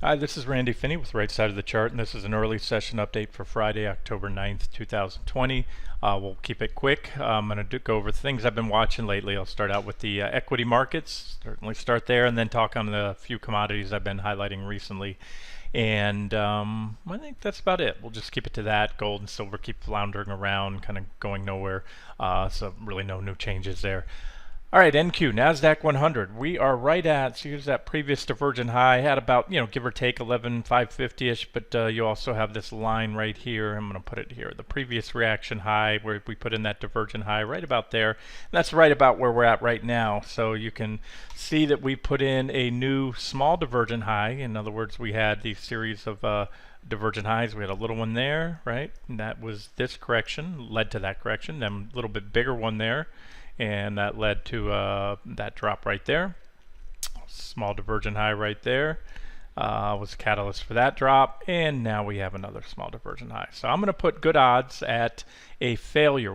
Hi, this is Randy Finney with Right Side of the Chart, and this is an early session update for Friday, October 9th, 2020. We'll keep it quick. I'm going to go over the things I've been watching lately. I'll start out with the equity markets, certainly start there, and then talk on the few commodities I've been highlighting recently. And I think that's about it. We'll just keep it to that. Gold and silver keep floundering around, kind of going nowhere. So really no new changes there. All right, NQ, NASDAQ 100. We are right at, so here's that previous divergent high, had about, give or take 11,550-ish, but you also have this line right here. I'm going to put it here. The previous reaction high, where we put in that divergent high right about there. And that's right about where we're at right now. So you can see that we put in a new small divergent high. In other words, we had these series of divergent highs. We had a little one there, right? And that was this correction, led to that correction. Then a little bit bigger one there. And that led to that drop right there. Small divergent high right there was a catalyst for that drop, and now we have another small divergent high. So I'm going to put good odds at a failure.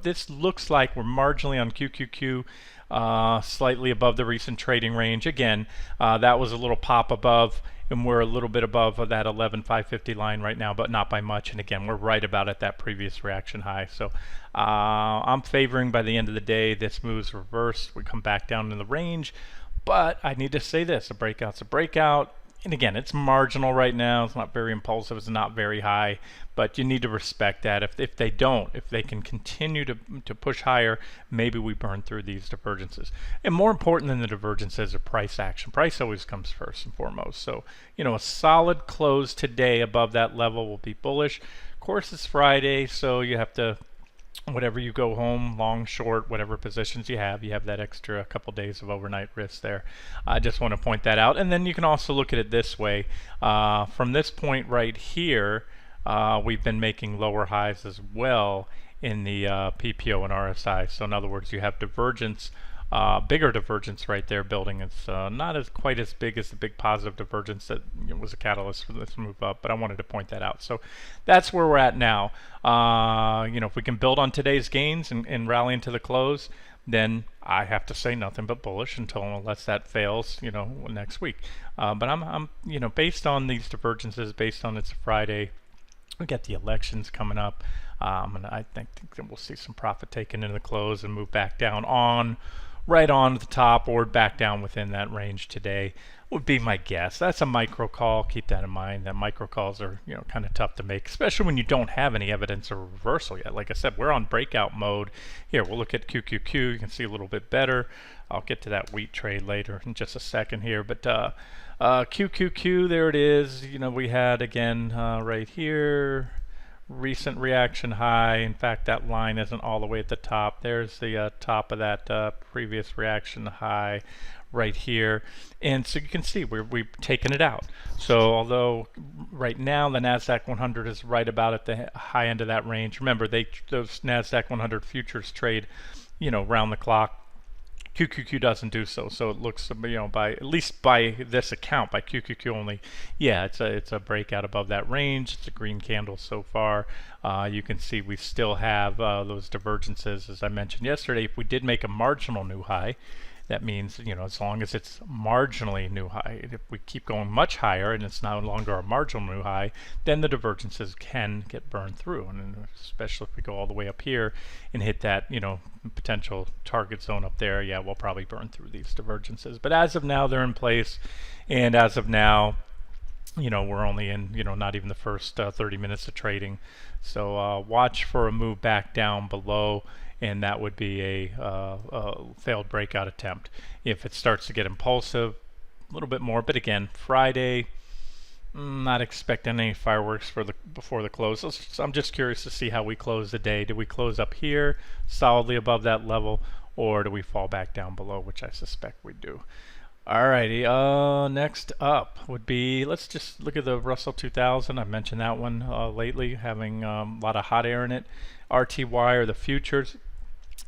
This looks like we're marginally on QQQ, slightly above the recent trading range. Again, that was a little pop above, and we're a little bit above that 11,550 line right now, but not by much. And again, we're right about at that previous reaction high. So I'm favoring by the end of the day this moves reverse. We come back down in the range, but I need to say this: a breakout's a breakout. And again, it's marginal right now. It's not very impulsive. It's not very high, but you need to respect that. If they can continue to push higher, maybe we burn through these divergences. And more important than the divergences are price action. Price always comes first and foremost. So, a solid close today above that level will be bullish. Of course, it's Friday, so you have to, whatever you go home, long, short, whatever positions you have that extra couple days of overnight risk there. I just want to point that out. And then you can also look at it this way. From this point right here, we've been making lower highs as well in the PPO and RSI. So in other words, you have divergence, bigger divergence right there building. It's not quite as big as the big positive divergence that was a catalyst for this move up, but I wanted to point that out. So that's where we're at now. If we can build on today's gains and rally into the close, then I have to say nothing but bullish unless that fails, next week. But I'm based on these divergences, based on it's Friday, we got the elections coming up, and I think that we'll see some profit taken into the close and move back down right on the top or back down within that range today would be my guess. That's a micro call. Keep that in mind. That micro calls are kind of tough to make, especially when you don't have any evidence of reversal yet. Like I said, we're on breakout mode. Here, we'll look at QQQ. You can see a little bit better. I'll get to that wheat trade later in just a second here. But QQQ, there it is. We had again right here, recent reaction high. In fact, that line isn't all the way at the top. There's the top of that previous reaction high right here, and so you can see we've taken it out. So although right now the NASDAQ 100 is right about at the high end of that range, remember those NASDAQ 100 futures trade round the clock. QQQ doesn't do so, so it looks, by at least by this account, by QQQ only, yeah, it's a breakout above that range. It's a green candle so far. You can see we still have those divergences, as I mentioned yesterday. If we did make a marginal new high, that means, as long as it's marginally new high, if we keep going much higher and it's no longer a marginal new high, then the divergences can get burned through. And especially if we go all the way up here and hit that, potential target zone up there, yeah, we'll probably burn through these divergences. But as of now, they're in place. And as of now, we're only in, not even the first 30 minutes of trading. So watch for a move back down below, and that would be a failed breakout attempt. If it starts to get impulsive, a little bit more. But again, Friday, not expecting any fireworks before the close. So I'm just curious to see how we close the day. Do we close up here, solidly above that level, or do we fall back down below, which I suspect we do. Alrighty, next up would be, let's just look at the Russell 2000. I've mentioned that one lately, having a lot of hot air in it. RTY, or the futures.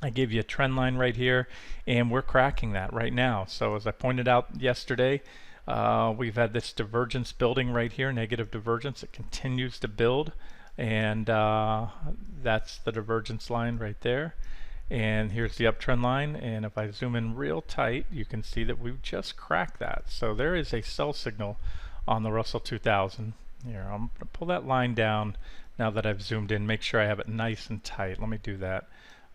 I gave you a trend line right here, and we're cracking that right now. So as I pointed out yesterday, we've had this divergence building right here, negative divergence. It continues to build, and that's the divergence line right there. And here's the uptrend line, and if I zoom in real tight, you can see that we've just cracked that. So there is a sell signal on the Russell 2000. Here, I'm going to pull that line down now that I've zoomed in. Make sure I have it nice and tight. Let me do that.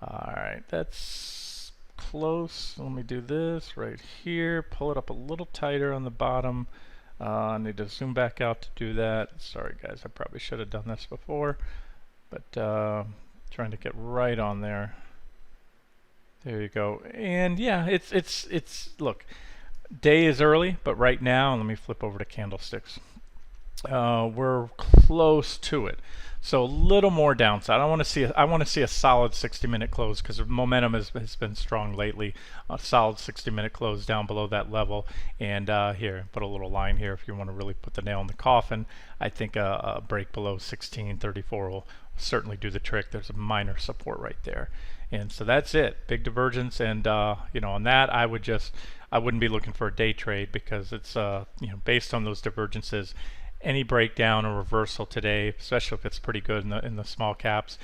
Alright, that's close. Let me do this right here. Pull it up a little tighter on the bottom. I need to zoom back out to do that. Sorry guys, I probably should have done this before, but trying to get right on there. There you go. And yeah, it's look, day is early, but right now, let me flip over to candlesticks. We're close to it, so a little more downside. I want to see a solid 60-minute close, because momentum has been strong lately. A solid 60-minute close down below that level, and here, put a little line here if you want to really put the nail in the coffin. I think a break below 1634 will certainly do the trick. There's a minor support right there, and so that's it. Big divergence, and you know, on that I wouldn't be looking for a day trade, because it's you know, based on those divergences. Any breakdown or reversal today, especially if it's pretty good in the small caps,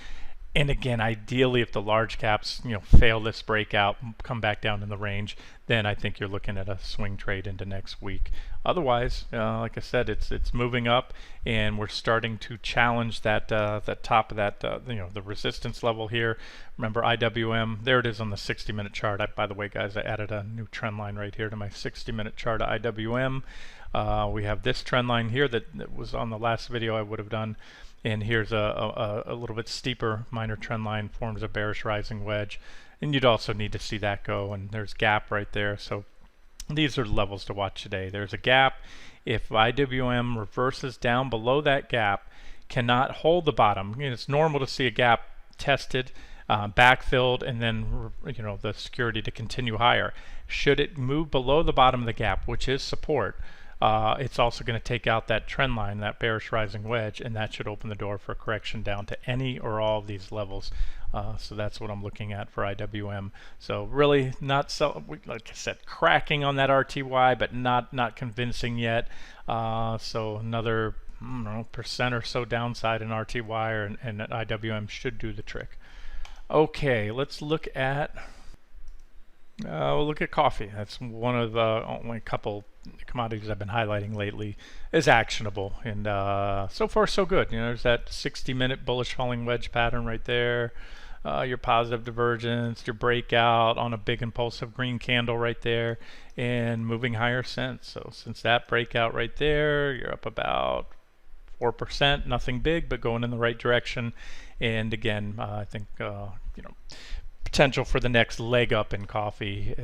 and again, ideally if the large caps, you know, fail this breakout, come back down in the range, then I think you're looking at a swing trade into next week. Otherwise, like I said, it's moving up, and we're starting to challenge that that top of that you know, the resistance level here. Remember IWM, there it is on the 60-minute chart. By the way, guys, I added a new trend line right here to my 60-minute chart of IWM. We have this trend line here that was on the last video I would have done, and here's a little bit steeper minor trend line, forms a bearish rising wedge, and you'd also need to see that go, and there's gap right there. So these are levels to watch today. There's a gap. If IWM reverses down below that gap, cannot hold the bottom, you know, it's normal to see a gap tested, backfilled, and then, you know, the security to continue higher. Should it move below the bottom of the gap, which is support, it's also going to take out that trend line, that bearish rising wedge, and that should open the door for a correction down to any or all of these levels. So that's what I'm looking at for IWM. So really not so, like I said, cracking on that RTY, but not convincing yet. So another, I don't know, % or so downside in RTY, and IWM should do the trick. Okay, let's look at we'll look at coffee. That's one of the only couple commodities I've been highlighting lately is actionable, and so far so good. You know, there's that 60-minute bullish falling wedge pattern right there, your positive divergence, your breakout on a big impulsive green candle right there, and moving higher since. So since that breakout right there, you're up about 4%, nothing big, but going in the right direction. And again, I think you know, potential for the next leg up in coffee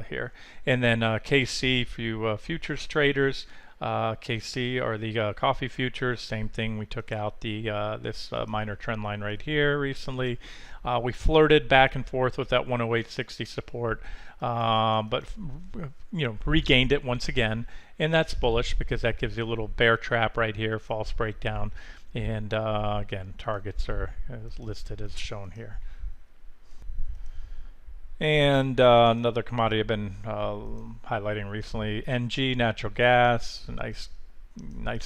here. And then KC for you futures traders. KC are the coffee futures. Same thing. We took out the this minor trend line right here recently. We flirted back and forth with that 108.60 support, but you know, regained it once again, and that's bullish because that gives you a little bear trap right here, false breakdown, and again, targets are listed as shown here. And another commodity I've been highlighting recently, NG, natural gas, nice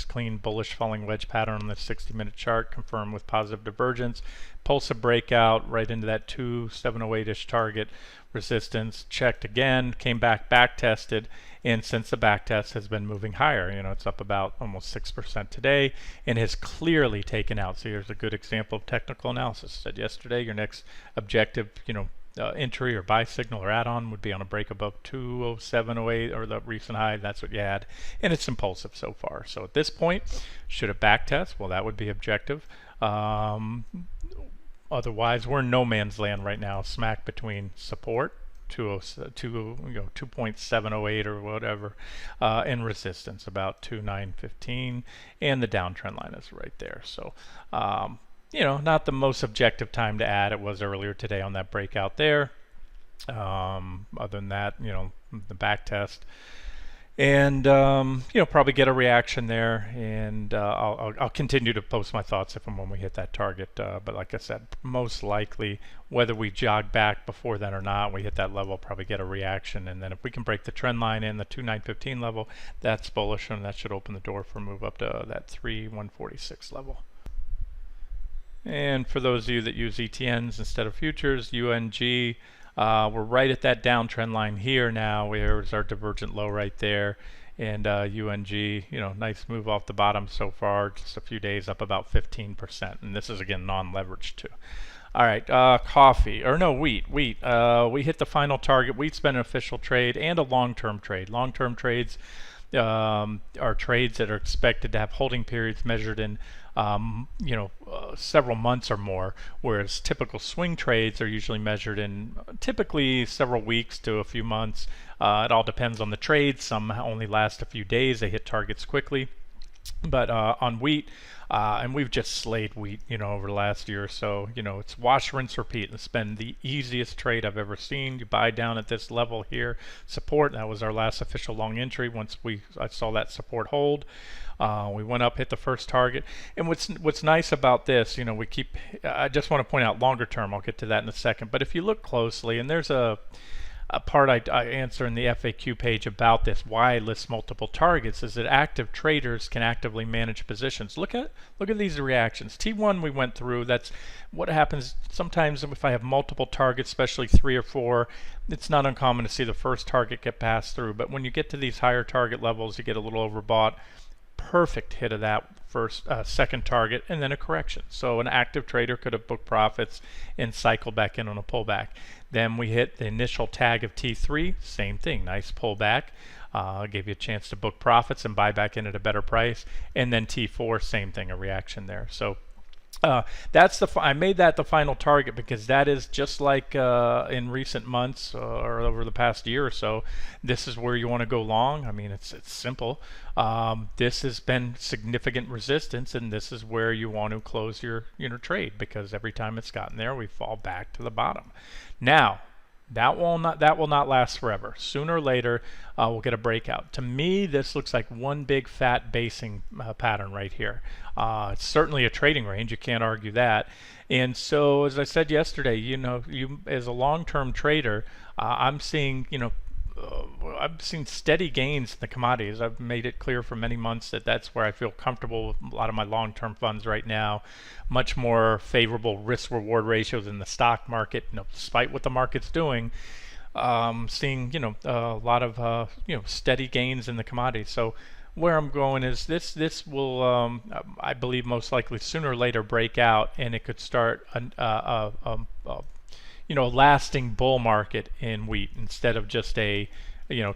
clean bullish falling wedge pattern on the 60-minute chart, confirmed with positive divergence. Pulse of breakout right into that 2708-ish target resistance, checked again, came back tested, and since the back test has been moving higher. You know, it's up about almost 6% today, and has clearly taken out. So here's a good example of technical analysis. I said yesterday, your next objective, you know, entry or buy signal or add-on would be on a break above 207.08 or the recent high. That's what you had, and it's impulsive so far. So at this point, should it back test? Well, that would be objective. Otherwise, we're in no man's land right now, smack between support 2.708 or whatever, and resistance about 2.915, and the downtrend line is right there. So you know, not the most objective time to add. It was earlier today on that breakout there. Other than that, you know, the back test, and you know, probably get a reaction there, and I'll continue to post my thoughts if and when we hit that target. But like I said, most likely, whether we jog back before then or not, we hit that level, probably get a reaction, and then if we can break the trend line in the 2.915 level, that's bullish, and that should open the door for a move up to that 3.146 level. And for those of you that use ETNs instead of futures, UNG, we're right at that downtrend line here now. Here's our divergent low right there. And UNG, nice move off the bottom so far, just a few days up about 15%. And this is again non-leveraged too. All right, wheat. We hit the final target. Wheat's been an official trade and a long-term trade. Long-term trades are trades that are expected to have holding periods measured in several months or more, whereas typical swing trades are usually measured in typically several weeks to a few months. It all depends on the trade. Some only last a few days. They hit targets quickly. But on wheat, and we've just slayed wheat, over the last year or so. It's wash, rinse, repeat. It's been the easiest trade I've ever seen. You buy down at this level here, support. That was our last official long entry. Once I saw that support hold, we went up, hit the first target. And what's nice about this, I just want to point out longer term. I'll get to that in a second. But if you look closely, and there's a part I answer in the FAQ page about this, why I list multiple targets, is that active traders can actively manage positions. Look at these reactions. T1 we went through. That's what happens sometimes if I have multiple targets, especially 3 or 4. It's not uncommon to see the first target get passed through, but when you get to these higher target levels, you get a little overbought. Perfect hit of that second target, and then a correction. So an active trader could have booked profits and cycled back in on a pullback. Then we hit the initial tag of T3, same thing, nice pullback. Gave you a chance to book profits and buy back in at a better price. And then T4, same thing, a reaction there. So I made that the final target because that is just like in recent months or over the past year or so. This is where you want to go long. I mean, it's simple. This has been significant resistance, and this is where you want to close your trade, because every time it's gotten there, we fall back to the bottom. Now, that will not last forever. Sooner or later, we'll get a breakout. To me, this looks like one big fat basing pattern right here. It's certainly a trading range. You can't argue that. And so, as I said yesterday, you as a long-term trader, I'm seeing I've seen steady gains in the commodities. I've made it clear for many months that that's where I feel comfortable with a lot of my long-term funds right now. Much more favorable risk-reward ratios in the stock market, despite what the market's doing. Seeing a lot of steady gains in the commodities. So where I'm going is this will I believe most likely sooner or later break out, and it could start a lasting bull market in wheat instead of just a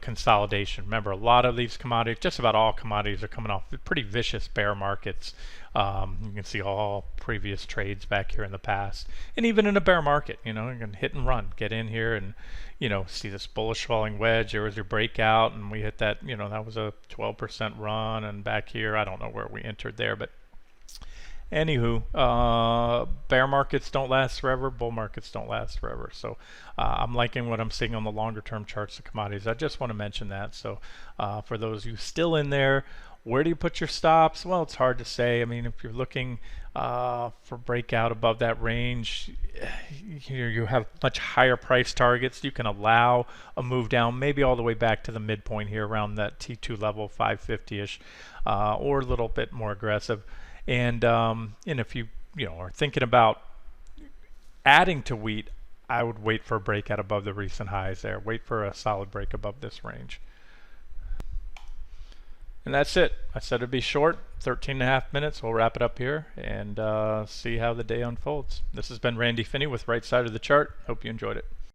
consolidation. Remember, a lot of these commodities, just about all commodities, are coming off pretty vicious bear markets. You can see all previous trades back here in the past, and even in a bear market, you can hit and run, get in here and see this bullish falling wedge. There was your breakout, and we hit that. That was a 12% run, and back here, I don't know where we entered there, but anywho, bear markets don't last forever, bull markets don't last forever. So I'm liking what I'm seeing on the longer term charts of commodities. I just want to mention that. So for those of you still in there, where do you put your stops? Well, it's hard to say. I mean, if you're looking for breakout above that range, you have much higher price targets. You can allow a move down, maybe all the way back to the midpoint here around that T2 level, 550-ish, or a little bit more aggressive. And if you are thinking about adding to wheat, I would wait for a breakout above the recent highs there. Wait for a solid break above this range. And that's it. I said it'd be short, 13.5 minutes. We'll wrap it up here and see how the day unfolds. This has been Randy Finney with Right Side of the Chart. Hope you enjoyed it.